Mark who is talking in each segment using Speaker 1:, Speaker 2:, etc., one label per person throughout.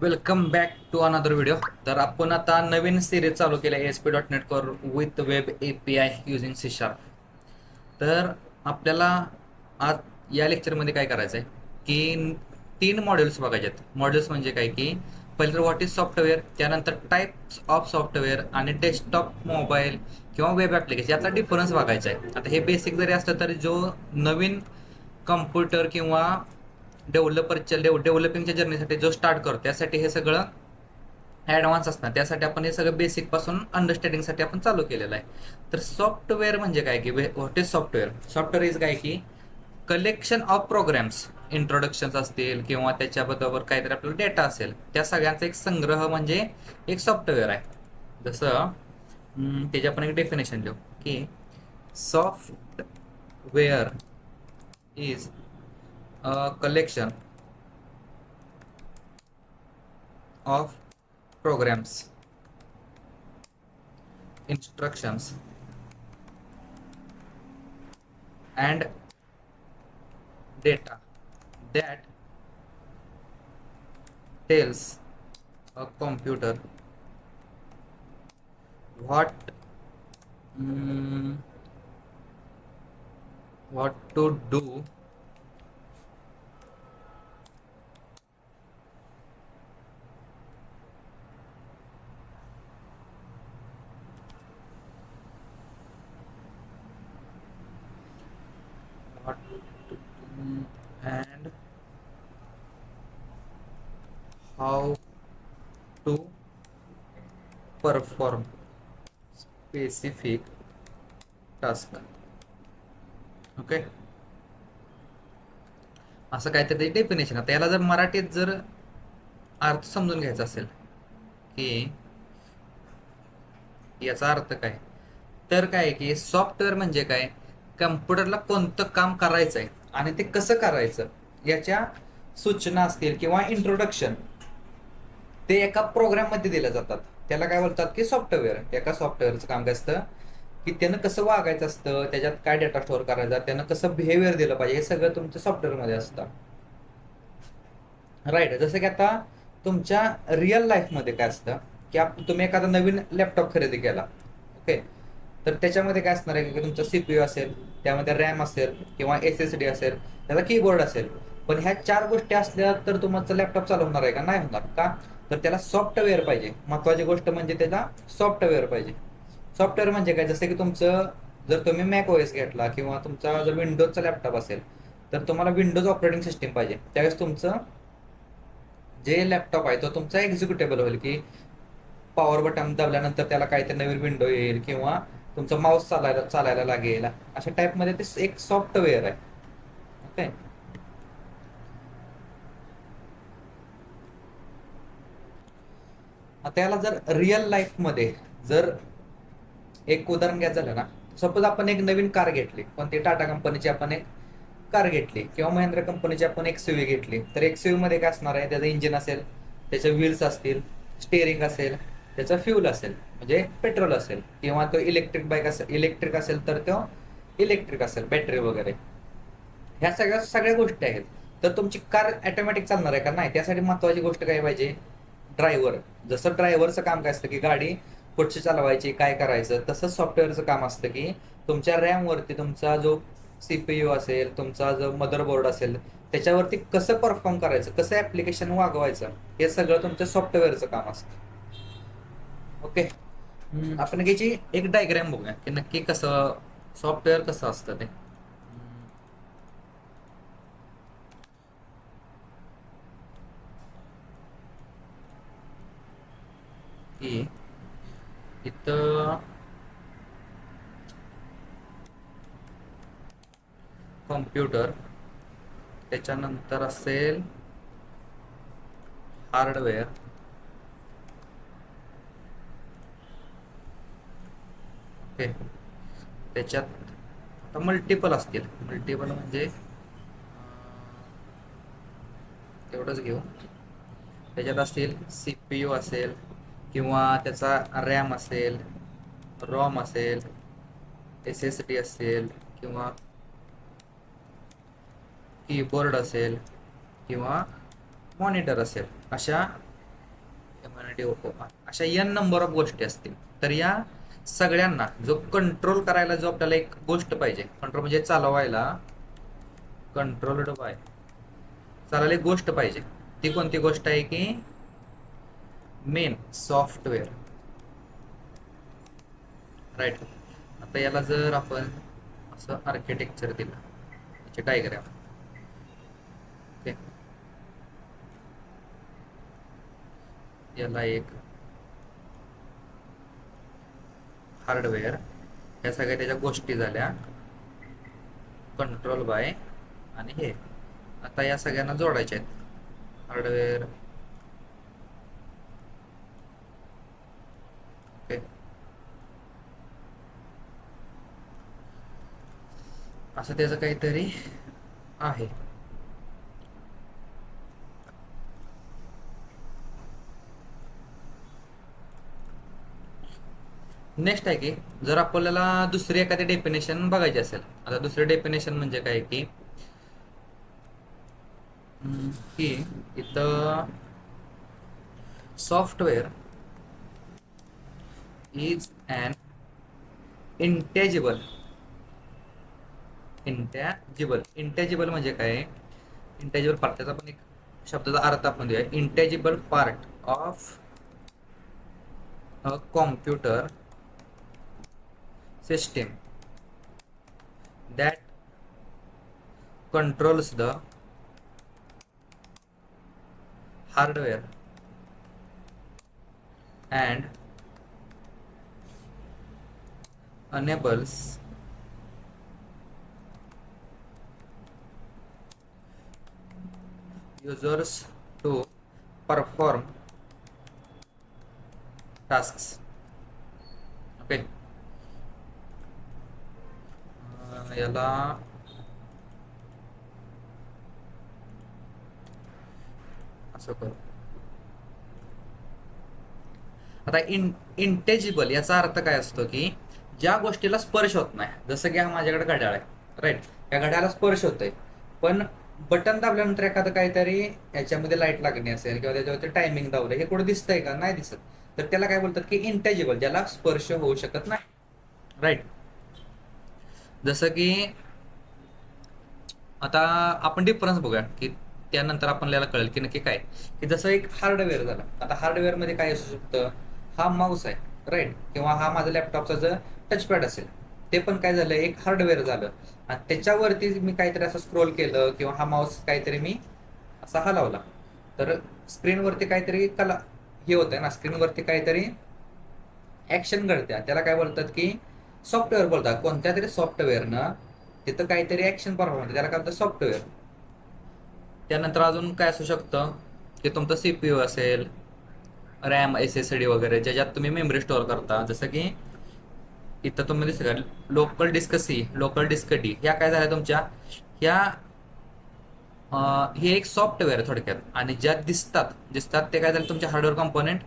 Speaker 1: Welcome back to another video. तर आपण आता नवीन सिरीज चालू केली आहे ASP.NET वर with web API using C#. तर आपल्याला आज या लेक्चरमध्ये काय करायचं आहे की 3 मॉड्यूल्स बघायचे आहेत. मॉड्यूल्स म्हणजे काय की पहिलं तर व्हॉट इज सॉफ्टवेअर, त्यानंतर टाईप्स ऑफ सॉफ्टवेअर आणि डेस्कटॉप, मोबाईल किंवा वेब ॲप्लिकेशन याचा डिफरन्स बघायचा आहे. आता हे बेसिक जरी असलं तरी जो नवीन कम्प्युटर किंवा डेव्हलपिंगच्या जर्नीसाठी जो स्टार्ट करतो त्यासाठी हे सगळं ॲडव्हान्स असणार. त्यासाठी आपण हे सगळं बेसिक पासून अंडरस्टँडिंगसाठी आपण चालू केलेलं आहे. तर सॉफ्टवेअर म्हणजे काय की what is software. Software is काय की कलेक्शन ऑफ प्रोग्राम्स, इंट्रोडक्शन्स असतील किंवा त्याच्याबरोबर काहीतरी आपल्याला डेटा असेल, त्या सगळ्यांचा एक संग्रह म्हणजे एक सॉफ्टवेअर आहे. जसं त्याची आपण एक डेफिनेशन देऊ की software is a collection of programs, instructions and data that tells a computer what what to do what to do and how to perform specific task. Okay, असं काहीतरी डेफिनेशन. आता याला जर मराठीत जर अर्थ समजून घ्यायचा असेल की याचा अर्थ काय, तर काय की सॉफ्टवेअर म्हणजे काय, कम्प्युटरला कोणतं काम करायचं आहे आणि ते कसं करायचं याच्या सूचना असतील किंवा इंट्रोडक्शन ते एका प्रोग्राममध्ये दिल्या जातात. त्याला काय बोलतात की सॉफ्टवेअर. एका सॉफ्टवेअरचं काम काय असतं की त्यानं कसं वागायचं असतं, त्याच्यात काय डेटा स्टोअर करायचा, त्यानं कसं बिहेवियर दिलं पाहिजे, हे सगळं तुमच्या सॉफ्टवेअरमध्ये असतं. राईट. जसं की आता तुमच्या रिअल लाईफमध्ये काय असतं की तुम्ही एखादा नवीन लॅपटॉप खरेदी केला. ओके, तर त्याच्यामध्ये काय असणार आहे की तुमचा CPU असेल, त्यामध्ये रॅम असेल किंवा SSD असेल, त्याचा कीबोर्ड असेल. पण ह्या 4 गोष्टी असल्या तर तुमचा लॅपटॉप चालू होणार आहे का? नाही होणार. का? तर त्याला सॉफ्टवेअर पाहिजे. महत्वाची गोष्ट म्हणजे त्याला सॉफ्टवेअर पाहिजे. सॉफ्टवेअर म्हणजे काय, जसं की तुमचं जर तुम्ही मॅक OS घेतला किंवा तुमचा जर विंडोजचा लॅपटॉप असेल तर तुम्हाला विंडोज ऑपरेटिंग सिस्टीम पाहिजे. त्यावेळेस तुमचं जे लॅपटॉप आहे तो तुमचा एक्झिक्युटेबल होईल की पॉवर बटन दाबल्यानंतर त्याला काहीतरी नवीन विंडो येईल किंवा तुमचा माऊस चालायला लागेल. अशा टाईपमध्ये ते एक सॉफ्टवेअर आहे. ओके, आता याला जर रिअल लाईफमध्ये जर एक उदाहरण घ्यायचं झालं ना, सपोज आपण एक नवीन कार घेतली, पण ते टाटा कंपनीची आपण एक कार घेतली किंवा महिंद्रा कंपनीची आपण XUV घेतली. तर XUV मध्ये काय असणार आहे, त्याचं इंजिन असेल, त्याचे व्हील्स असतील, स्टेअरिंग असेल, त्याचं फ्यूल असेल म्हणजे पेट्रोल असेल किंवा तो इलेक्ट्रिक असेल तर तो इलेक्ट्रिक असेल, बॅटरी वगैरे. ह्या सगळ्या गोष्टी आहेत. तर तुमची कार ऑटोमॅटिक चालणार आहे का? नाही. त्यासाठी महत्वाची गोष्ट काय पाहिजे, ड्रायव्हर. जसं ड्रायव्हरचं काम काय असतं की गाडी कुठची चालवायची, काय करायचं, तसंच सॉफ्टवेअरचं काम असतं की तुमच्या रॅमवरती तुमचा जो CPU असेल, तुमचा जो मदरबोर्ड असेल, त्याच्यावरती कसं परफॉर्म करायचं, कसं ऍप्लिकेशन वागवायचं, हे सगळं तुमच्या सॉफ्टवेअरचं काम असतं. ओके, आपण याची एक डायग्राम बघूया की नक्की कसं सॉफ्टवेअर कसं असतं ते. की इथं कॉम्प्युटर, त्याच्यानंतर असेल हार्डवेअर, ओके, त्याच्यात मल्टिपल असतील. मल्टिपल म्हणजे तेवढंच घेऊ. त्याच्यात असतील CPU असेल किंवा त्याचा रॅम असेल, रॉम असेल, SSD असेल किंवा कीबोर्ड असेल किंवा मॉनिटर असेल. अशा अशा n नंबर ऑफ गोष्टी असतील. तर या सगळ्यांना जो कंट्रोल करायला जो आपल्याला एक गोष्ट पाहिजे, कंट्रोल म्हणजे चालवायला, कंट्रोल्ड बाय, चालायला एक गोष्ट पाहिजे. ती कोणती गोष्ट आहे की मेन सॉफ्टवेअर, राईट. आता याला जर आपण असं आर्किटेक्चर दिलं, याची डायग्राम, ओके, याला एक हार्डवेअर, ह्या सगळ्या त्याच्या गोष्टी झाल्या, कंट्रोल बाय आणि हे. आता या सगळ्यांना जोडायचे आहेत, हार्डवेअर, ओके, असं त्याचं काहीतरी आहे. नेक्स्ट आहे की जर आपल्याला दुसरी एखादी डेफिनेशन बघायची असेल, आता दुसरी डेफिनेशन म्हणजे काय की इथं सॉफ्टवेअर इज अन इंटेजिबल, इंटेजिबल म्हणजे काय, इंटेजिबल पार्ट, त्याचा पण एक शब्दाचा अर्थ आपण देऊया, intangible part of a computer system that controls the hardware and enables users to perform tasks. Okay, याला असं करू. आता इंटेजिबल याचा अर्थ काय असतो की ज्या गोष्टीला स्पर्श होत नाही, जसं की हा माझ्याकडे घड्याळ आहे, राईट, या घड्याळाला स्पर्श होतोय, पण बटन दाबल्यानंतर एखादं काहीतरी याच्यामध्ये लाईट लागणे असेल किंवा त्याच्यावरती टायमिंग दावलं, हे कुठं दिसतंय का, नाही दिसत, तर त्याला काय बोलतात की इंटेजिबल, ज्याला स्पर्श होऊ शकत नाही, राईट. जसं की आता आपण डिफरन्स बघूया की त्यानंतर आपल्याला कळेल की नक्की काय, की जसं एक हार्डवेअर झालं, आता हार्डवेअर मध्ये काय असू शकतं, हा माऊस आहे, राईट, किंवा हा माझा लॅपटॉपचा जर टचपॅड असेल, ते पण काय झालं, एक हार्डवेअर झालं, आणि त्याच्यावरती मी काहीतरी असं स्क्रोल केलं किंवा हा माऊस काहीतरी मी असा हलवला, तर स्क्रीनवरती काहीतरी कला हे होतंय ना, स्क्रीनवरती काहीतरी ऍक्शन घडते, त्याला काय बोलतात की सॉफ्टवेअर बोलतात. कोणत्या तरी सॉफ्टवेअरनं तिथं काहीतरी ऍक्शन परफॉर्म होते, त्याला काय बोलतात सॉफ्टवेअर. त्यानंतर अजून काय असू शकतं की तुमचं सीपीयू असेल, रॅम, SSD वगैरे, ज्याच्यात तुम्ही मेमरी स्टोअर करता, जसं की इथं तुम्ही दिसतं local disk C, local disk D, ह्या काय झाल्या तुमच्या, ह्या हे एक सॉफ्टवेअर आहे थोडक्यात, आणि ज्या दिसतात ते काय झाले तुमचे हार्डवेअर कंपोनेंट,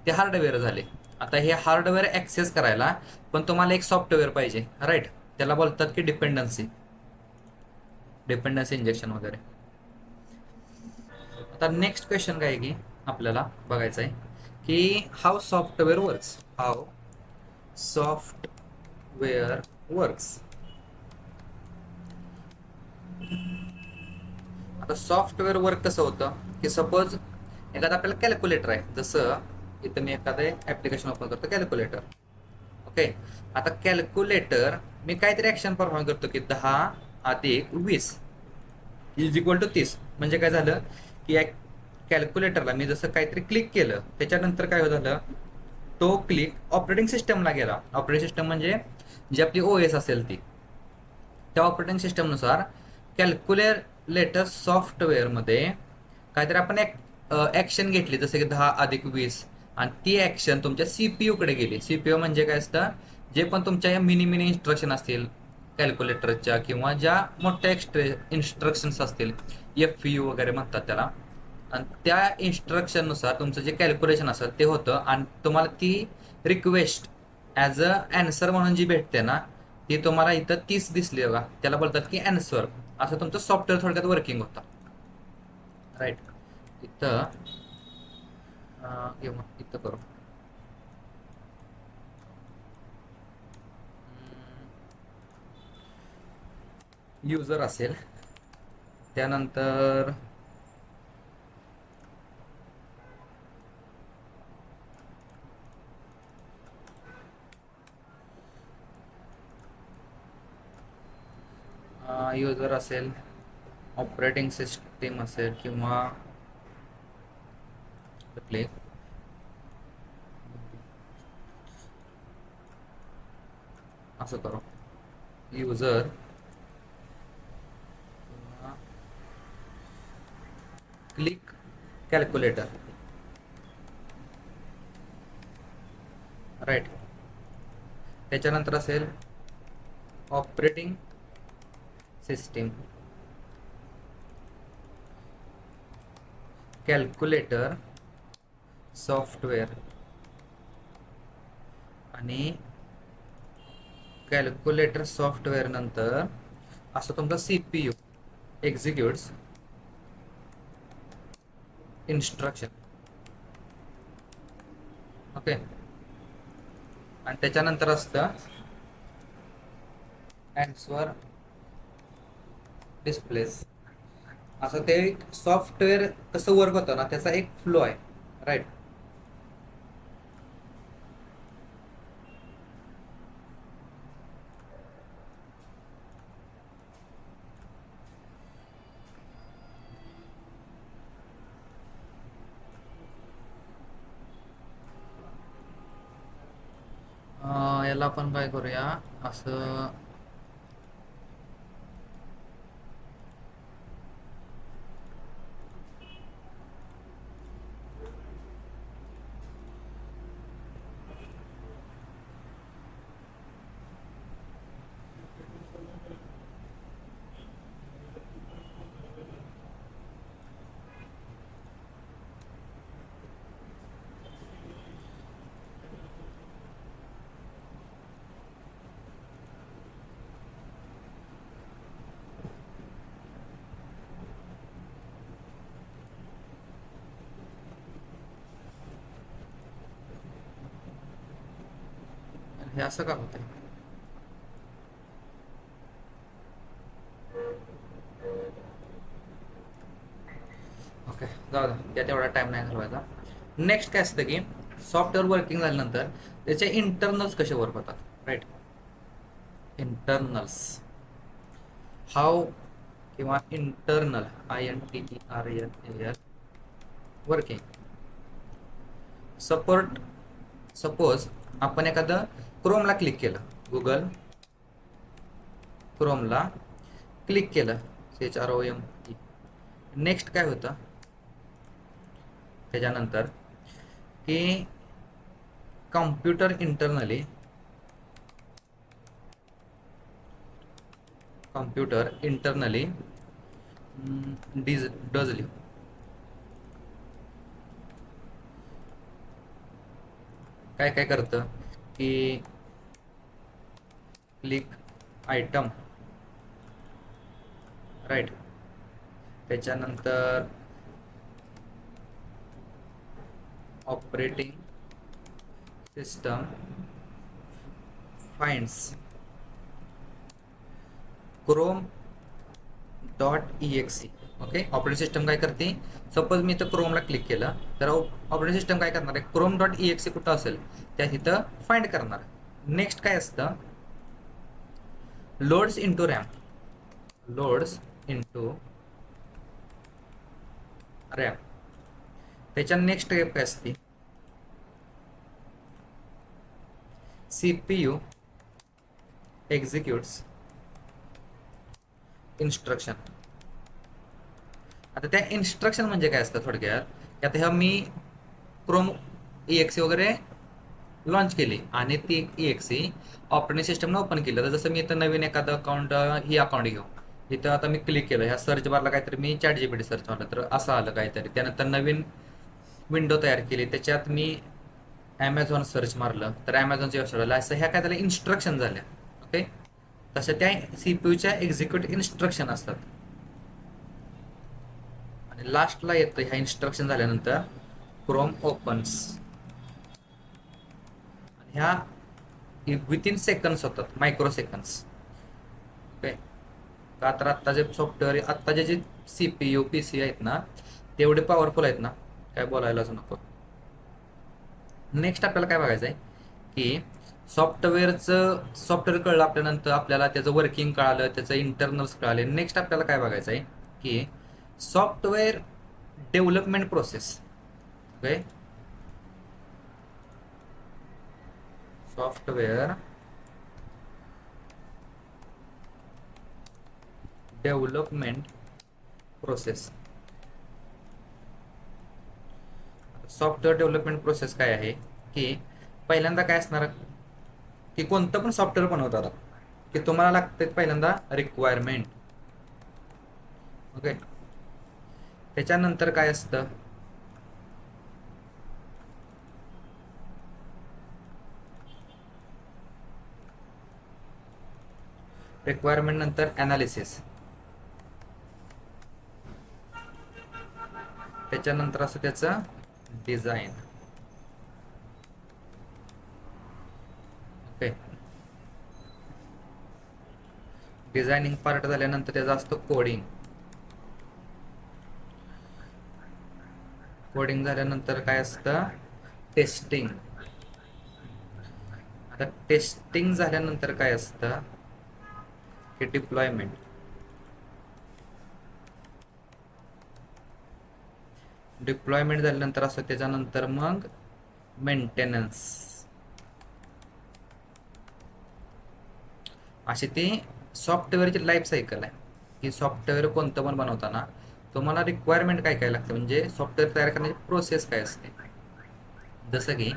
Speaker 1: ते हार्डवेअर झाले. आता हे हार्डवेअर ऍक्सेस करायला पण तुम्हाला एक सॉफ्टवेअर पाहिजे, राईट, त्याला बोलतात की डिपेंडन्सी इंजेक्शन वगैरे. आता नेक्स्ट क्वेश्चन काय आहे की आपल्याला बघायचं आहे की हाऊ सॉफ्टवेअर वर्क्स. आता सॉफ्टवेअर वर्क कसं होतं की सपोज एखादा आपल्याला कॅल्क्युलेटर आहे, जसं इथं मी एखादं ऍप्लिकेशन ओपन करतो, कॅल्क्युलेटर, ओके. आता कॅल्क्युलेटर मी काहीतरी ऍक्शन परफॉर्म करतो की 10+20 इज इक्वल टू 30, म्हणजे काय झालं की कॅल्क्युलेटरला मी जसं काहीतरी क्लिक केलं, त्याच्यानंतर काय झालं, तो क्लिक ऑपरेटिंग सिस्टमला गेला. ऑपरेटिंग सिस्टम म्हणजे जी आपली OS असेल ती, त्या ऑपरेटिंग सिस्टमनुसार कॅल्क्युलेटर सॉफ्टवेअरमध्ये काहीतरी आपण एक ऍक्शन घेतली, जसं की 10+20, आणि ती ऍक्शन तुमच्या CPU कडे गेली. CPU म्हणजे काय असतं, जे पण तुमच्या या मिनी इन्स्ट्रक्शन असतील कॅल्क्युलेटरच्या, किंवा ज्या मोठ्या इन्स्ट्रक्शन्स असतील, FPU वगैरे म्हणतात त्याला, आणि त्या इन्स्ट्रक्शननुसार तुमचं जे कॅल्क्युलेशन असेल ते होतं, आणि तुम्हाला ती रिक्वेस्ट ॲज अ ॲन्सर म्हणून जी भेटते ना, ती तुम्हाला इथं 30 दिसली बघा, त्याला बोलतात की ॲन्सर. असं तुमचं सॉफ्टवेअर थोडक्यात वर्किंग होतं, राईट. इथं किंवा इथं करू. युजर असेल, त्यानंतर युजर असेल, ऑपरेटिंग सिस्टीम असेल किंवा क्लिक असं करू. User click calculator, right. त्याच्यानंतर असेल ऑपरेटिंग सिस्टीम, कॅल्क्युलेटर सॉफ्टवेअर आणि कॅल्क्युलेटर सॉफ्टवेअर नंतर असं तुमचा CPU एक्झिक्युट्स इन्स्ट्रक्शन. ओके. आणि त्याच्यानंतर असतं ॲन्सर डिस्प्लेस. असं ते सॉफ्टवेअर कसं वर्क होतं ना त्याचा एक फ्लो आहे, राईट. याला आपण काय करूया, असं हे असं का होतंय. ओके, जाऊ द्या, त्यात एवढा टाइम नाही घालवायचा. नेक्स्ट काय असतं की सॉफ्टवेअर वर्किंग झाल्यानंतर त्याचे इंटरनल्स कसे वर्क होतात, राईट. इंटरनल्स हाव किंवा इंटरनल INTERNAL वर्किंग. सपोज आपण एखादं क्रोमला क्लिक केलं, गुगल क्रोमला क्लिक केलं, CHROME. नेक्स्ट काय होतं त्याच्यानंतर की कॉम्प्युटर इंटरनली डज लिव्ह. काय काय करतं की क्लिक आयटम, राईट. त्याच्यानंतर operating system finds chrome.exe. Okay. Operating system काय करते, सपोज मी इथं क्रोमला क्लिक केलं तर ऑपरेटिंग सिस्टम काय करणार आहे, chrome.exe कुठं असेल त्या तिथं फाइंड करणार. नेक्स्ट काय असतं, लोड्स इंटू रॅम त्याच्या नेक्स्ट स्टेप काय असते, CPU एक्झिक्युट्स इन्स्ट्रक्शन. आता त्या इन्स्ट्रक्शन म्हणजे काय असतं थोडक्यात, की आता ह्या मी क्रोम EXE वगैरे लॉन्च केली आणि ती EXE ऑपरेटिंग सिस्टमनं ओपन केलं. तर जसं मी इथं नवीन एखादं अकाउंट घेऊ, इथं आता मी क्लिक केलं, ह्या सर्च बारला काहीतरी मी ChatGPT सर्च मारलं तर असं आलं काहीतरी. त्यानंतर नवीन विंडो तयार केली, त्याच्यात मी ॲमेझॉन सर्च मारलं तर ॲमेझॉनच्या वेबसाईट आलं. असं ह्या काय त्याला इन्स्ट्रक्शन झाल्या. ओके. तसं त्या CPUच्या एक्झिक्यूट इन्स्ट्रक्शन असतात. आणि लास्टला येतं ह्या इन्स्ट्रक्शन झाल्यानंतर क्रोम ओपन्स. ह्या विथिन सेकंड्स होतात, मायक्रो सेकंड्स. ओके. का तर आत्ताचे सॉफ्टवेअर, आत्ताचे जे CPU PC आहेत ना, तेवढे पॉवरफुल आहेत ना, काय बोलायलाच नको. नेक्स्ट आपल्याला काय बघायचं आहे की सॉफ्टवेअर कळलं आपल्यानंतर, आपल्याला त्याचं वर्किंग कळालं, त्याचं इंटरनल्स कळाले. नेक्स्ट आपल्याला काय बघायचं आहे की software development process. Okay. Software development process. Software development process काय आहे की पहिल्यांदा काय असणार की कोणतं पण सॉफ्टवेअर बनवतात की तुम्हाला लागते पहिल्यांदा रिक्वायरमेंट. ओके. त्याच्यानंतर काय असतं, रिक्वायरमेंट नंतर अनालिसिस. त्याच्यानंतर असं त्याचं डिझाईन. ओके. डिझायनिंग पार्ट झाल्यानंतर त्याचं असतं कोडिंग. कोडिंग झाल्यानंतर काय असतं, टेस्टिंग. आता टेस्टिंग झाल्यानंतर काय असतं की डिप्लॉयमेंट. डिप्लॉयमेंट झाल्यानंतर असं त्याच्यानंतर मग मेंटेनन्स. अशी ती सॉफ्टवेअरची लाईफ सायकल आहे की सॉफ्टवेअर कोणतं पण बनवताना तुम्हाला रिक्वायरमेंट काय काय लागतं, म्हणजे सॉफ्टवेअर तयार करण्याची प्रोसेस काय असते. जसं की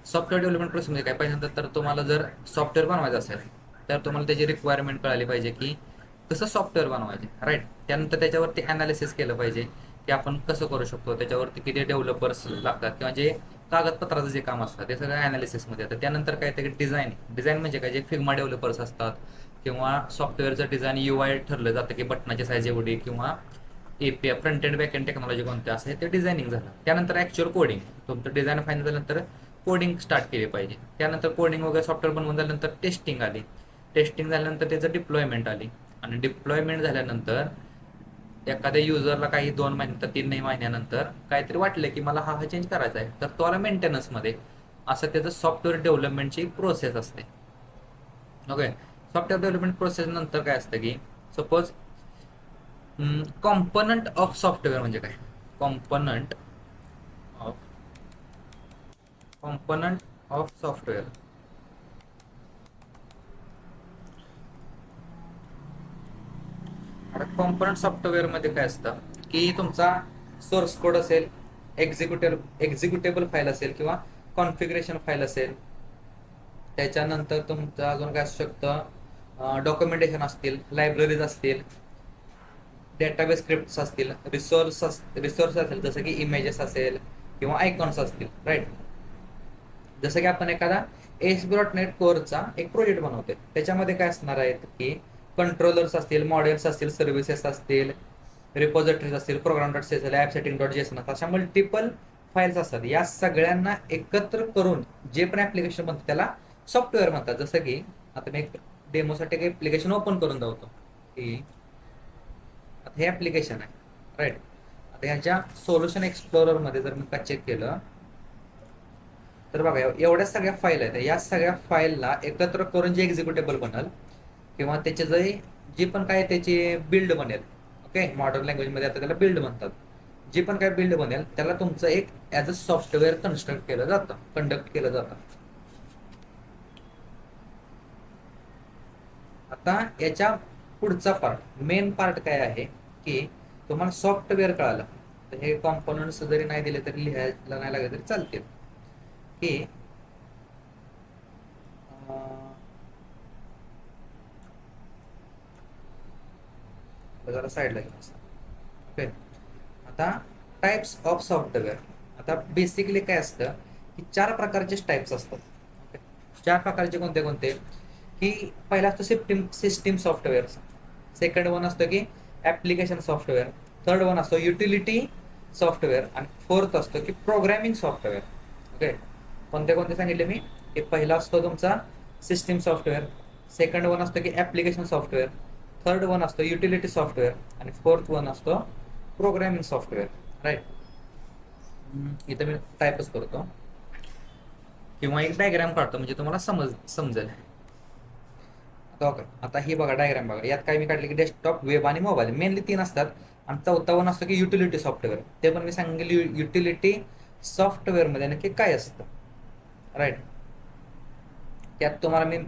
Speaker 1: सॉफ्टवेअर डेव्हलपमेंट प्रोसेसमध्ये काय पाहिजे तर तुम्हाला जर सॉफ्टवेअर बनवायचं असेल तर तुम्हाला त्याची रिक्वायरमेंट कळाली पाहिजे की कसं सॉफ्टवेअर बनवायचे, राईट. त्यानंतर त्याच्यावरती अनालिसिस केलं पाहिजे की आपण कसं करू शकतो, त्याच्यावरती किती डेव्हलपर्स लागतात किंवा जे कागदपत्राचं जे काम असतं ते सगळं अनालिसिसमध्ये येतं. त्यानंतर काय ते डिझाईन म्हणजे काय, जे फिग्मा डेव्हलपर्स असतात किंवा सॉफ्टवेअरचं डिझाईन UI ठरलं जातं की बटनाची साईज एवढी किंवा API front end back end technology कोणते असते ते डिझायनिंग झालं. त्यानंतर ॲक्च्युअल कोडिंग, तुमचं डिझाईन फायनल झाल्यानंतर कोडिंग स्टार्ट केली पाहिजे. त्यानंतर कोडिंग वगैरे सॉफ्टवेअर बनवून झाल्यानंतर टेस्टिंग आली. टेस्टिंग झाल्यानंतर त्याचं डिप्लॉयमेंट आली. आणि डिप्लॉयमेंट झाल्यानंतर एखाद्या युजरला काही 2 महिन्यानंतर 3 महिन्यानंतर काहीतरी वाटलं की मला हा चेंज करायचा आहे तर तो आला मेंटेनन्समध्ये. असं त्याचं सॉफ्टवेअर डेव्हलपमेंटची प्रोसेस असते. ओके. सॉफ्टवेअर डेव्हलपमेंट प्रोसेस नंतर काय असतं की सपोज कॉम्पोनंट ऑफ सॉफ्टवेअर म्हणजे काय, कॉम्पोनंट ऑफ सॉफ्टवेअर. आता कॉम्पोनंट सॉफ्टवेअर मध्ये काय असतं की तुमचा सोर्स कोड असेल, एक्झिक्युटेबल फाईल असेल किंवा कॉन्फिगरेशन फाईल असेल. त्याच्यानंतर तुमचं अजून काय असू शकतं, डॉक्युमेंटेशन असतील, लायब्ररीज असतील, डेटाबेस स्क्रिप्ट्स असतील, रिसोर्स असेल जसं की इमेजेस असेल किंवा आयकॉन्स असतील, राईट. जसं की आपण एखादा ASP.NET कोरचा एक प्रोजेक्ट बनवतोय, त्याच्यामध्ये काय असणार आहेत की कंट्रोलर्स असतील, मॉडेल्स असतील, सर्व्हिसेस असतील, रिपॉझिटरीज असतील, प्रोग्राम.cs असेल, ॲप सेटिंग.json अशा मल्टिपल फाईल्स असतात. या सगळ्यांना एकत्र करून जे पण ऍप्लिकेशन बनतं त्याला सॉफ्टवेअर म्हणतात. जसं की आता मी एक डेमोसाठी एक ऍप्लिकेशन ओपन करून दाखवतो की आता हे ऍप्लिकेशन आहे, राईट. आता ह्याच्या सोल्युशन एक्सप्लोररमध्ये जर मी चेक केलं तर बघा एवढ्या सगळ्या फाईल आहेत. या सगळ्या फाईलला एकत्र करून जे एक्झिक्युटेबल बनेल किंवा त्याचे जे पण काय त्याची बिल्ड बनेल, ओके, मॉडर्न लँग्वेजमध्ये आता त्याला बिल्ड म्हणतात. जे पण काय बिल्ड बनेल त्याला तुमचं एक ॲज अ सॉफ्टवेअर कंडक्ट केलं जातं. आता याच्या पुढचा पार्ट, मेन पार्ट काय आहे की तुम्हाला सॉफ्टवेअर कळालं तर हे कॉम्पोनंट्स जरी नाही दिले तरी लिहायला नाही लागले तरी चालतील की जरा साईडला घ्यायचं. ओके. आता टाइप्स ऑफ सॉफ्टवेअर. आता बेसिकली काय असतं की 4 प्रकारचे टाइप्स असतात. ओके. 4 प्रकारचे कोणते कोणते की पहिला असतो सिस्टीम सॉफ्टवेअर. सेकंड वन असतो की ऍप्लिकेशन सॉफ्टवेअर. थर्ड वन असतो युटिलिटी सॉफ्टवेअर आणि फोर्थ असतो की प्रोग्रॅमिंग सॉफ्टवेअर. ओके, कोणते कोणते सांगितले मी, की पहिला असतो तुमचा सिस्टीम सॉफ्टवेअर, सेकंड वन असतो की ॲप्लिकेशन सॉफ्टवेअर, थर्ड वन असतो युटिलिटी सॉफ्टवेअर आणि फोर्थ वन असतो प्रोग्रॅमिंग सॉफ्टवेअर. राईट. इथं मी टाईपच करतो किंवा एक डायग्राम काढतो म्हणजे तुम्हाला समजेल. आता ही बघा डायग्राम बघा, यात काय मी काढले की डेस्कटॉप, वेब आणि मोबाईल मेनली 3 असतात. आणि चौथा वन असतो की युटिलिटी सॉफ्टवेअर. ते पण मी सांगेल युटिलिटी सॉफ्टवेअरमध्ये नक्की काय असतं. राईट. त्यात तुम्हाला मी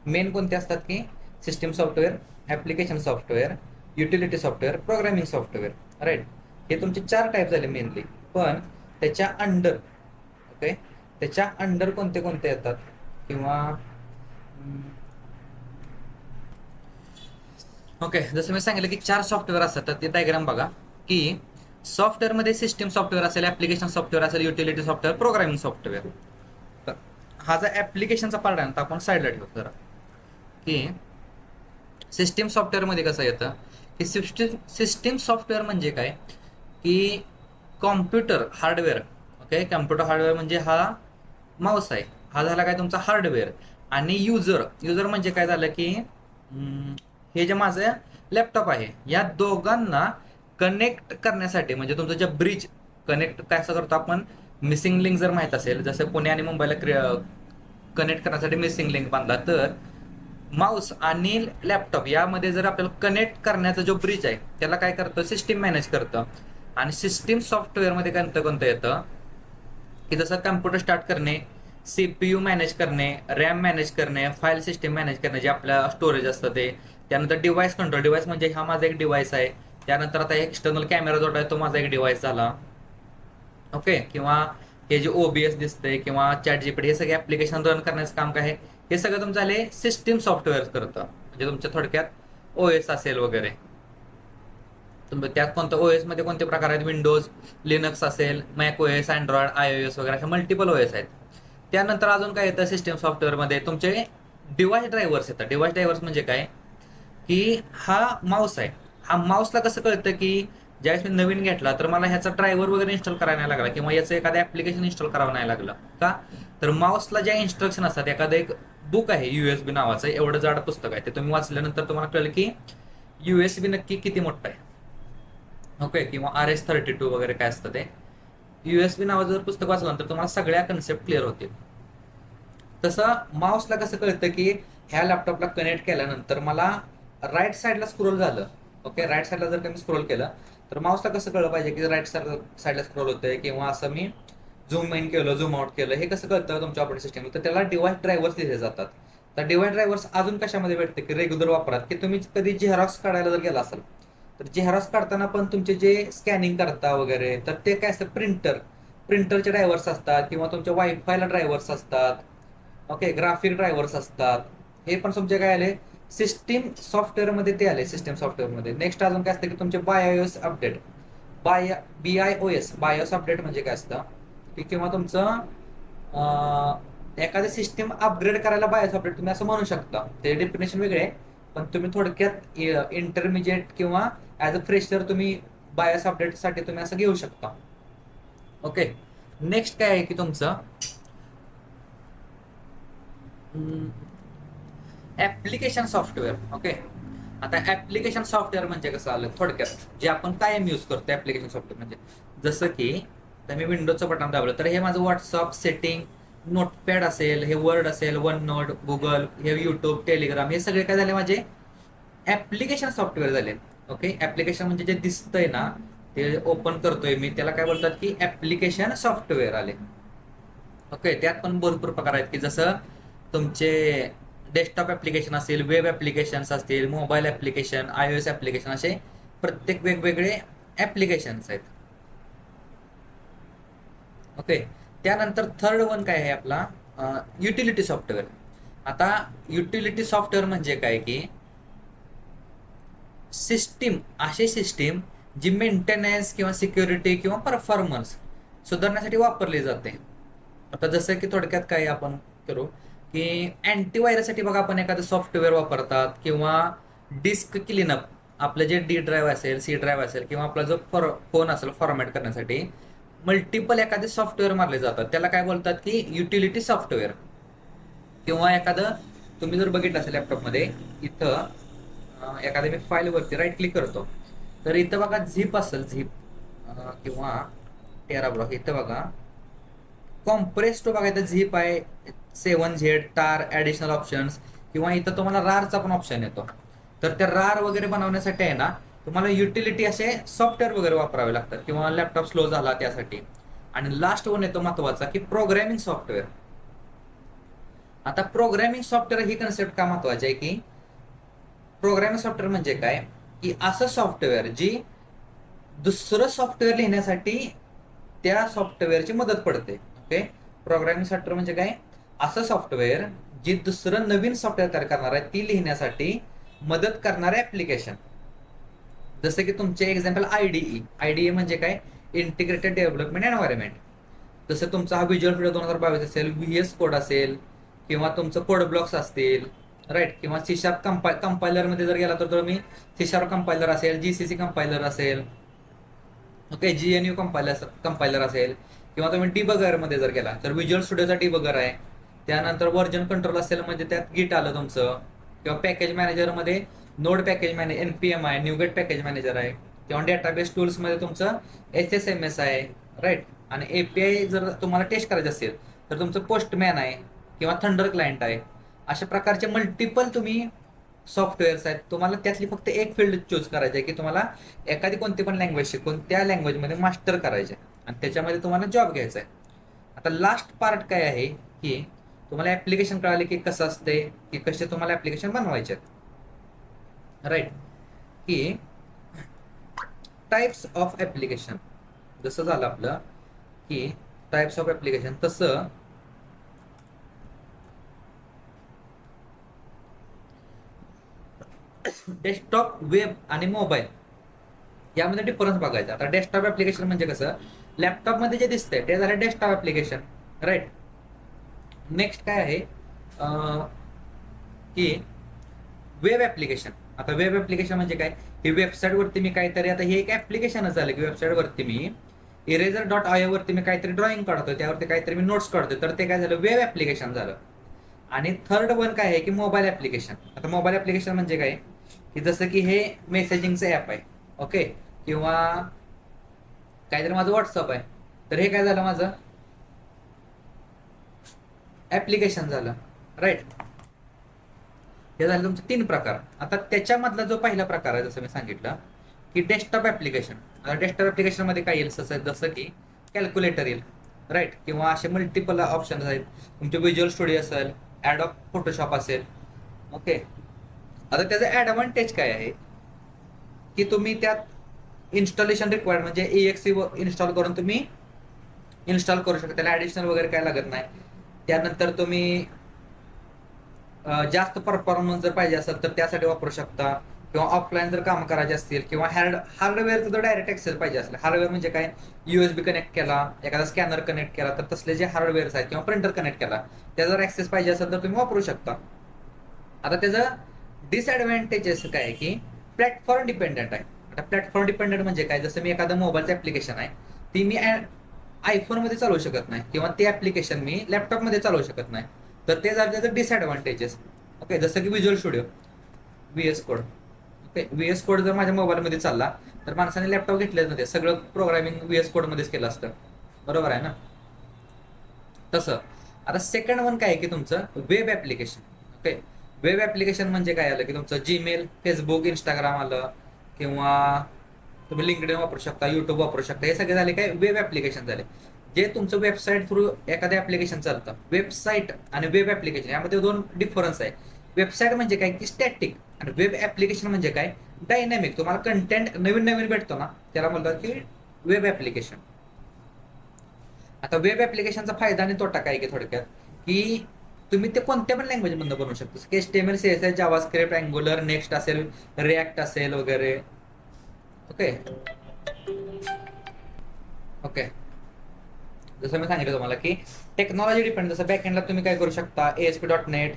Speaker 1: मेन कोणते असतात की system software, application software, utility software, programming software. Right. हे तुमचे 4 टाईप झाले मेनली. पण त्याच्या अंडर, ओके, त्याच्या अंडर कोणते कोणते येतात किंवा ओके, जसं मी सांगितलं की 4 सॉफ्टवेअर असतात. तर ते डायग्राम बघा की सॉफ्टवेअरमध्ये सिस्टीम सॉफ्टवेअर असेल, ॲप्लिकेशन सॉफ्टवेअर असेल, युटिलिटी सॉफ्टवेअर, प्रोग्रामिंग सॉफ्टवेअर. तर हा जो ॲप्लिकेशनचा पार्ट आहे ना, आपण साईडला ठेवतो जरा, की सिस्टीम सॉफ्टवेअरमध्ये कसं येतं की सिस्टीम सॉफ्टवेअर म्हणजे काय की computer hardware. Okay, computer hardware म्हणजे हा माऊस आहे, हा झाला काय तुमचा हार्डवेअर. आणि युजर म्हणजे काय झालं की हे जे माझं लॅपटॉप आहे, या दोघांना कनेक्ट करण्यासाठी म्हणजे तुमचं जे ब्रिज कनेक्ट काय असं करतो आपण, मिसिंग लिंक जर माहीत असेल, जसं पुणे आणि मुंबईला कनेक्ट करण्यासाठी मिसिंग लिंक बांधला, तर माऊस आणि लॅपटॉप यामध्ये जर आपल्याला कनेक्ट करण्याचा जो ब्रिज आहे त्याला काय करतं, सिस्टीम मॅनेज करतं. आणि सिस्टीम सॉफ्टवेअरमध्ये कोणतं येतं की जसं कम्प्युटर स्टार्ट करणे, सीपीयू मॅनेज करणे, रॅम मॅनेज करणे, फाईल सिस्टीम मॅनेज करणे, जे आपल्या स्टोरेज असतं ते. त्यानंतर डिव्हाइस कंट्रोल, डिव्हाइस म्हणजे हा माझा एक डिव्हाइस आहे. त्यानंतर आता एक्सटर्नल कॅमेरा जोडा आहे, तो माझा एक डिव्हाइस झाला. ओके, किंवा हे जे ओबीएस दिसतंय किंवा चॅट जीपीटी, हे सगळे ऍप्लिकेशन रन करण्याचं काम काय आहे, हे सगळं तुमचं झाले सिस्टीम सॉफ्टवेअर करतं. म्हणजे तुमच्या थोडक्यात ओएस असेल वगैरे, त्यात कोणतं ओएस मध्ये कोणते प्रकार आहेत, विंडोज, लिनक्स असेल, मॅक ओएस, अँड्रॉइड, आयओएस वगैरे असे मल्टिपल ओएस आहेत. त्यानंतर अजून काय येतं सिस्टीम सॉफ्टवेअरमध्ये, तुमचे डिव्हाइस ड्रायव्हर्स येतात. डिव्हाइस ड्रायव्हर्स म्हणजे काय की हा माऊस आहे, हा माऊसला कसं कळतं की ज्यावेळेस मी नवीन घेतला तर मला ह्याचा ड्रायव्हर वगैरे इन्स्टॉल करायला नाही लागला किंवा याचं एखादं ऍप्लिकेशन इन्स्टॉल करावं नाही लागलं का, तर माऊसला ज्या इन्स्ट्रक्शन असतात, एखादं एक बुक आहे यूएसबी नावाचं, एवढं जाड पुस्तक आहे, ते तुम्ही वाचल्यानंतर तुम्हाला कळलं की यूएसबी नक्की किती मोठं आहे. ओके, किंवा RS32 वगैरे काय असतं ते, यूएसबी नावाचं जर पुस्तक वाचलं तर तुम्हाला सगळ्या कन्सेप्ट क्लिअर होतील. तसं माऊसला कसं कळतं की ह्या लॅपटॉपला कनेक्ट केल्यानंतर मला राईट साईडला स्क्रोल झालं. ओके, राईट साईडला जर मी स्क्रोल केलं तर माऊसला कसं कळलं पाहिजे की राईट साईडला स्क्रोल होतंय, किंवा असं मी झूम इन केलं, झूम आउट केलं, हे कसं कळतं तुमच्या ऑपरेटिंग सिस्टमला, तर त्याला डिव्हाइस ड्रायव्हर्स दिले जातात. तर डिव्हाइस ड्रायव्हर्स अजून कशामध्ये भेटते की रेग्युलर वापरात, की तुम्ही कधी झेरॉक्स काढायला जर गेला असाल तर झेरॉक्स काढताना पण तुमचे जे स्कॅनिंग करता वगैरे, तर ते काय असतं, प्रिंटरचे ड्रायव्हर्स असतात किंवा तुमच्या वायफायला ड्रायव्हर्स असतात. ओके, ग्राफिक ड्रायव्हर्स असतात. हे पण तुमचे काय आले सिस्टीम सॉफ्टवेअरमध्ये, ते आले सिस्टीम सॉफ्टवेअरमध्ये. नेक्स्ट अजून काय असतं की तुमचे बायोस अपडेट, बायोस अपडेट म्हणजे काय असतं की किंवा तुमचं एखादी सिस्टीम अपग्रेड करायला बायोस अपडेट तुम्ही असं म्हणू शकता. ते डेफिनेशन वेगळे आहे, पण तुम्ही थोडक्यात इंटरमिजिएट किंवा ॲज अ फ्रेशर तुम्ही बायोस अपडेटसाठी तुम्ही असं घेऊ शकता. ओके, नेक्स्ट काय आहे की तुमचं ऍप्लिकेशन सॉफ्टवेअर. ओके, आता ऍप्लिकेशन सॉफ्टवेअर म्हणजे कसं आलं थोडक्यात, जे आपण कायम यूज करतो ऍप्लिकेशन सॉफ्टवेअर म्हणजे, जसं की तर मी विंडोजचं बटन दाबलं तर हे माझं व्हॉट्सअप सेटिंग, नोटपॅड असेल, हे वर्ड असेल, वन नोट, गुगल, हे युट्यूब, टेलिग्राम, हे सगळे काय झाले माझे ऍप्लिकेशन सॉफ्टवेअर झाले. ओके, ऍप्लिकेशन म्हणजे जे दिसतंय ना, ते ओपन करतोय मी, त्याला काय बोलतात की ऍप्लिकेशन सॉफ्टवेअर आले. ओके, त्यात पण भरपूर प्रकार आहेत की जसं तुमचे डेस्कटॉप ऍप्लिकेशन असेल, वेब ऍप्लिकेशन्स असतील, मोबाईल ऍप्लिकेशन, iOS ऍप्लिकेशन, असे प्रत्येक वेगवेगळे ऍप्लिकेशन्स आहेत. ओके, त्यानंतर थर्ड वन काय आहे आपला युटिलिटी सॉफ्टवेअर. आता युटिलिटी सॉफ्टवेअर म्हणजे काय की अशी सिस्टीम जी मेंटेनन्स किंवा सिक्युरिटी किंवा परफॉर्मन्स सुधारण्यासाठी वापरली जाते. आता जसं की थोडक्यात काय आपण करू की अँटीव्हायरससाठी बघा आपण एखादं सॉफ्टवेअर वापरतात, किंवा डिस्क क्लीनअप आपलं जे डी ड्राईव्ह असेल, सी ड्राईव्ह असेल किंवा आपला जो फोन असेल फॉर्मॅट करण्यासाठी मल्टिपल एखादे सॉफ्टवेअर मारले जातात. त्याला काय बोलतात की युटिलिटी सॉफ्टवेअर. किंवा एखादं तुम्ही जर बघितलं असेल लॅपटॉपमध्ये, इथं एखाद्या मी फाईलवरती राईट क्लिक करतो, तर इथं बघा झिप असेल, झिप किंवा टेरा ब्लॉक. इथं बघा कॉम्प्रेस टू बघा, इथं झिप आहे, 7Z टार ऍडिशनल ऑप्शन्स, किंवा इथं तुम्हाला रारचा पण ऑप्शन येतो. तर त्या रार वगैरे बनवण्यासाठी आहे ना, तुम्हाला युटिलिटी असे सॉफ्टवेअर वगैरे वापरावे लागतात, किंवा लॅपटॉप स्लो झाला त्यासाठी. आणि लास्ट वन येतो महत्वाचा, की प्रोग्रॅमिंग सॉफ्टवेअर. आता प्रोग्रॅमिंग सॉफ्टवेअर ही कन्सेप्ट का महत्वाची आहे, की प्रोग्रॅमिंग सॉफ्टवेअर म्हणजे काय, की असं सॉफ्टवेअर जी दुसरं सॉफ्टवेअर लिहिण्यासाठी त्या सॉफ्टवेअरची मदत पडते. ओके, प्रोग्रॅमिंग सॉफ्टवेअर म्हणजे काय, असं सॉफ्टवेअर जी दुसरं नवीन सॉफ्टवेअर तयार करणार आहे ती लिहिण्यासाठी मदत करणारे ऍप्लिकेशन. जसं की तुमचे एक्झाम्पल आयडीई म्हणजे काय, इंटिग्रेटेड डेव्हलपमेंट एन्व्हायरमेंट. जसं तुमचा हा व्हिज्युअल स्टुडिओ 2022 असेल, व्हीएस कोड असेल, किंवा तुमचं कोड ब्लॉक्स असतील, राईट. किंवा सी शार्प कंपायलर मध्ये जर गेला तर तुम्ही सी शार्प कंपायलर असेल, जीसीसी कंपायलर असेल, ओके, जीएनयू कंपायलर असेल, किंवा तुम्ही डिबगर मध्ये जर गेला तर व्हिज्युअल स्टुडिओचा डिबगर आहे. त्यानंतर व्हर्जन कंट्रोल असेल म्हणजे त्यात गिट आलं तुमचं, किंवा पॅकेज मॅनेजर मध्ये नोड पॅकेज मॅनेजर, एनपीएम आहे, न्यूगेट पॅकेज मॅनेजर आहे, किंवा डेटाबेस टूल्स मध्ये तुमचं एसएसएमएस आहे, राईट. आणि एपीआय जर तुम्हाला टेस्ट करायचं असेल तर तुमचं पोस्टमॅन आहे, किंवा थंडर क्लायंट आहे. अशा प्रकारचे मल्टिपल तुम्ही सॉफ्टवेअर्स आहेत. तुम्हाला त्यातली फक्त एक फील्ड चूज करायची आहे, की तुम्हाला एखादी कोणती पण लँग्वेज शिकून त्या लँग्वेजमध्ये मास्टर करायचे आणि त्याच्यामध्ये तुम्हाला जॉब घ्यायचा आहे. आता लास्ट पार्ट काय आहे, की तुम्हाला ऍप्लिकेशन कळाले की कसं असते, की कसे तुम्हाला ऍप्लिकेशन बनवायचे आहेत, राईट. की टाइप्स ऑफ ऍप्लिकेशन जसं झालं आपलं, की टाइप्स ऑफ ऍप्लिकेशन, तसं डेस्कटॉप, वेब आणि मोबाईल यामध्ये डिफरन्स बघायचा. आता डेस्कटॉप ऍप्लिकेशन म्हणजे कसं, लॅपटॉपमध्ये जे दिसतंय ते झालं डेस्कटॉप ऍप्लिकेशन, राईट. नेक्स्ट काय आहे, की वेब ऍप्लिकेशन. आता वेब ऍप्लिकेशन म्हणजे काय, ही वेबसाईट वरती मी काहीतरी, आता हे एक ऍप्लिकेशनच झालं, की वेबसाईट वरती मी इरेजर.io वरती मी काहीतरी ड्रॉइंग काढतोय, त्यावरती काहीतरी मी नोट्स काढतोय, तर ते काय झालं, वेब ऍप्लिकेशन झालं. आणि थर्ड वन काय आहे, की मोबाईल ऍप्लिकेशन. आता मोबाईल ऍप्लिकेशन म्हणजे काय, की जसं की हे मेसेजिंगचं ऍप आहे, ओके, किंवा काहीतरी माझं व्हॉट्सअप आहे, तर हे काय झालं, माझं ऍप्लिकेशन झालं, राईट. हे झाले तुमचे 3 प्रकार. आता त्याच्यामधला जो पहिला प्रकार आहे, जसं मी सांगितलं, की डेस्कटॉप ऍप्लिकेशन. आता डेस्कटॉप ऍप्लिकेशन मध्ये काय येईल, जसं की कॅल्क्युलेटर येईल, राईट. किंवा असे मल्टिपल ऑप्शन आहेत, तुमचे व्हिज्युअल स्टुडिओ असेल, ॲडॉब फोटोशॉप असेल, ओके. आता त्याचं ऍडव्हान्टेज काय आहे, की तुम्ही त्यात इन्स्टॉलेशन रिक्वायर्ड म्हणजे EXE इन्स्टॉल करून तुम्ही इन्स्टॉल करू शकता, त्याला ऍडिशनल वगैरे काय लागत नाही. त्यानंतर तुम्ही जास्त परफॉर्मन्स जर पाहिजे असेल तर त्यासाठी वापरू शकता, किंवा ऑफलाईन जर काम करायचे असतील, किंवा हार्डवेअरचं जर डायरेक्ट एक्सेस पाहिजे असेल. हार्डवेअर म्हणजे काय, USB कनेक्ट केला, एखादा स्कॅनर कनेक्ट केला, तर तसले जे हार्डवेअर्स आहेत, किंवा प्रिंटर कनेक्ट केला, त्याचा जर ऍक्सेस पाहिजे असेल तर तुम्ही वापरू शकता. आता त्याचं डिसएडव्हान्टेजेस काय आहे, की प्लॅटफॉर्म डिपेंडेंट आहे. आता प्लॅटफॉर्म डिपेंडेंट म्हणजे काय, जसं मी एखादं मोबाईलचं ऍप्लिकेशन आहे, ती मी आयफोनमध्ये चालवू शकत नाही, किंवा ते ऍप्लिकेशन मी लॅपटॉपमध्ये चालवू शकत नाही. तर ते झालं त्याचं डिसएडव्हान्टेजेस, ओके. जसं की visual studio, VS code, okay. VS code जर माझ्या मोबाईलमध्ये चालला तर माणसाने लॅपटॉप घेतलेच नव्हते, सगळं प्रोग्रामिंग व्हीएस कोडमध्येच केलं असतं, बरोबर आहे ना. तसं आता सेकंड वन काय आहे, की तुमचं web application, okay. Web application म्हणजे काय आलं, की तुमचं जीमेल, फेसबुक, इंस्टाग्राम आलं, किंवा तुम्ही लिंक्डइन वापरू शकता, युट्यूब वापरू शकता. हे सगळे झाले काय, वेब ऍप्लिकेशन झाले, जे तुमचं वेबसाईट थ्रू एखादं ऍप्लिकेशन चालतं. वेबसाईट आणि वेब ऍप्लिकेशन यामध्ये 2 डिफरन्स आहे. वेबसाईट म्हणजे काय, की स्टॅटिक, आणि वेब ऍप्लिकेशन म्हणजे काय, डायनॅमिक. तुम्हाला कंटेंट नवीन नवीन भेटतो ना, त्याला म्हणतात की वेब ऍप्लिकेशन. आता वेब ऍप्लिकेशनचा फायदा आणि तोटा काय, की थोडक्यात, की तुम्ही ते कोणत्या पण लँग्वेज मधून बनवू शकता, की HTML, CSS, JavaScript, angular, next असेल, रिॲक्ट असेल वगैरे, ओके. ओके, जसं मी सांगितलं तुम्हाला, की टेक्नॉलॉजी डिपेंड. जसं बॅकएंडला तुम्ही काय करू शकता, ASP.NET,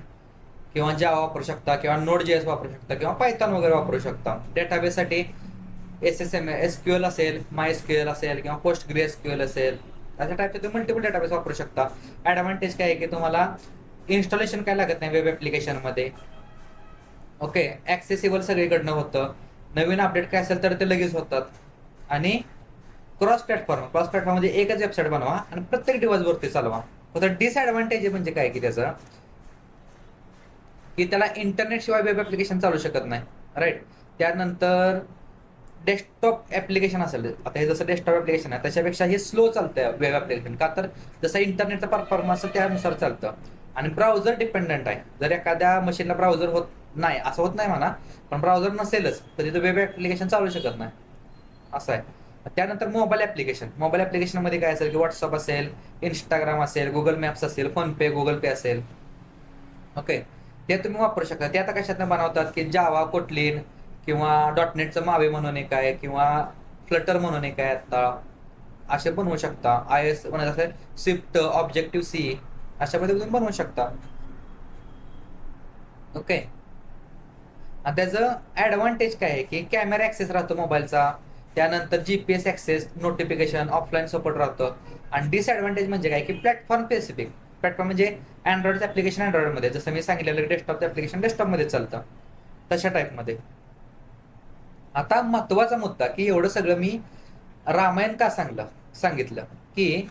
Speaker 1: किंवा जावा वापरू शकता किंवा नोड.js वापरू शकता किंवा पायथॉन वगैरे वापरू शकता. डेटाबेससाठी SQL असेल, MySQL असेल किंवा PostgreSQL असेल, अशा टाईपचे तुम्ही मल्टिपल डेटाबेस वापरू शकता. ॲडव्हान्टेज काय आहे की तुम्हाला इन्स्टॉलेशन काय लागत नाही वेब ॲप्लिकेशनमध्ये. ओके, ॲक्सेसिबल सगळीकडनं होतं. नवीन अपडेट काय असेल तर ते लगेच होतात. आणि क्रॉस प्लॅटफॉर्म म्हणजे एकच वेबसाईट बनवा आणि प्रत्येक डिव्हाइसवरती चालवा. फक्त डिसएडव्हान्टेज म्हणजे काय की त्याचं की त्याला इंटरनेट शिवाय वेब ॲप्लिकेशन चालू शकत नाही. राईट. त्यानंतर डेस्कटॉप ॲप्लिकेशन असेल, आता हे जसं डेस्कटॉप ॲप्लिकेशन आहे त्याच्यापेक्षा हे स्लो चालतं वेब ॲप्लिकेशन. का तर जसं इंटरनेटचा परफॉर्मन्स त्यानुसार चालतं. आणि ब्राउझर डिपेंडंट आहे. जर एखाद्या मशीनला ब्राउझर होत नाही, असं होत नाही म्हणा, पण ब्राउझर नसेलच तर तिथं वेब ॲप्लिकेशन चालू शकत नाही, असं आहे. त्यानंतर मोबाईल ॲप्लिकेशनमध्ये काय असेल की व्हॉट्सअप असेल, इंस्टाग्राम असेल, गुगल मॅप्स असेल, फोनपे, गुगल पे असेल. ओके, ते तुम्ही वापरू शकता. ते आता कशातनं बनवतात की जावा, कोटलिन किंवा डॉटनेटचं मावे म्हणून एक आहे किंवा फ्लटर म्हणून एक आहे. आता असे बनवू शकता. IS म्हणायचं असेल, स्विफ्ट, ऑब्जेक्टिव्ह सी, अशा पद्धतीने तुम्ही बनवू शकता. ओके, आणि त्याचं ॲडव्हान्टेज काय आहे की कॅमेरा ॲक्सेस राहतो मोबाईलचा, त्यानंतर GPS access, notification, offline support राहतं. आणि डिसएडव्हान्टेज म्हणजे काय की प्लॅटफॉर्म स्पेसिफिक. प्लॅटफॉर्म म्हणजे अँड्रॉइडचं ॲप्लिकेशन अँड्रॉइडमध्ये, जसं मी सांगितलेलं डेस्कटॉपचं ॲप्लिकेशन डेस्कटॉपमध्ये चालतं, तशा टाईपमध्ये. आता महत्त्वाचा मुद्दा की एवढं सगळं मी रामायण का सांगितलं की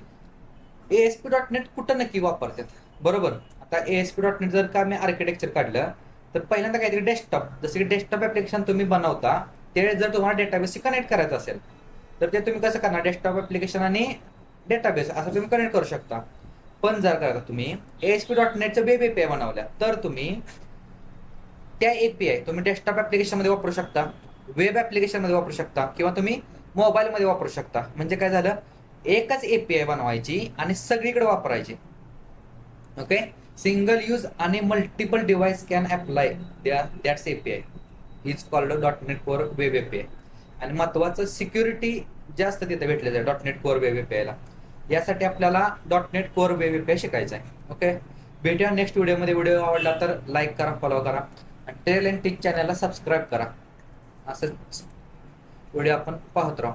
Speaker 1: ASP.NET कुठं नक्की वापरतात, बरोबर. आता ASP.NET जर का मी आर्किटेक्चर काढलं तर पहिल्यांदा काहीतरी डेस्कटॉप, जसं की डेस्कटॉप ॲप्लिकेशन तुम्ही बनवता, ते जर तुम्हाला डेटाबेसशी कनेक्ट करायचं असेल तर ते तुम्ही कसं करणार, डेस्कटॉप ॲप्लिकेशन आणि डेटाबेस असं तुम्ही कनेक्ट करू शकता. पण जर का तुम्ही ASP.NETचं वेब API बनवल्या तर तुम्ही त्या API तुम्ही डेस्कटॉप ॲप्लिकेशनमध्ये वापरू शकता, वेब ॲप्लिकेशनमध्ये वापरू शकता किंवा तुम्ही मोबाईलमध्ये वापरू शकता. म्हणजे काय झालं, एकच API बनवायची आणि सगळीकडे वापरायची. ओके, सिंगल यूज आणि multiple device can apply that's API is called .NET core web API. आणि महत्त्वाचं सिक्युरिटी जास्त तिथे भेटलेलं आहे .NET कोर वेब API ला. यासाठी आपल्याला .NET कोर वेब API शिकायचं आहे. ओके, भेटूया नेक्स्ट व्हिडिओमध्ये. व्हिडिओ आवडला तर लाईक करा, फॉलो करा आणि टेल अँड टिक चॅनलला सबस्क्राईब करा. असंच व्हिडिओ आपण पाहत राहू.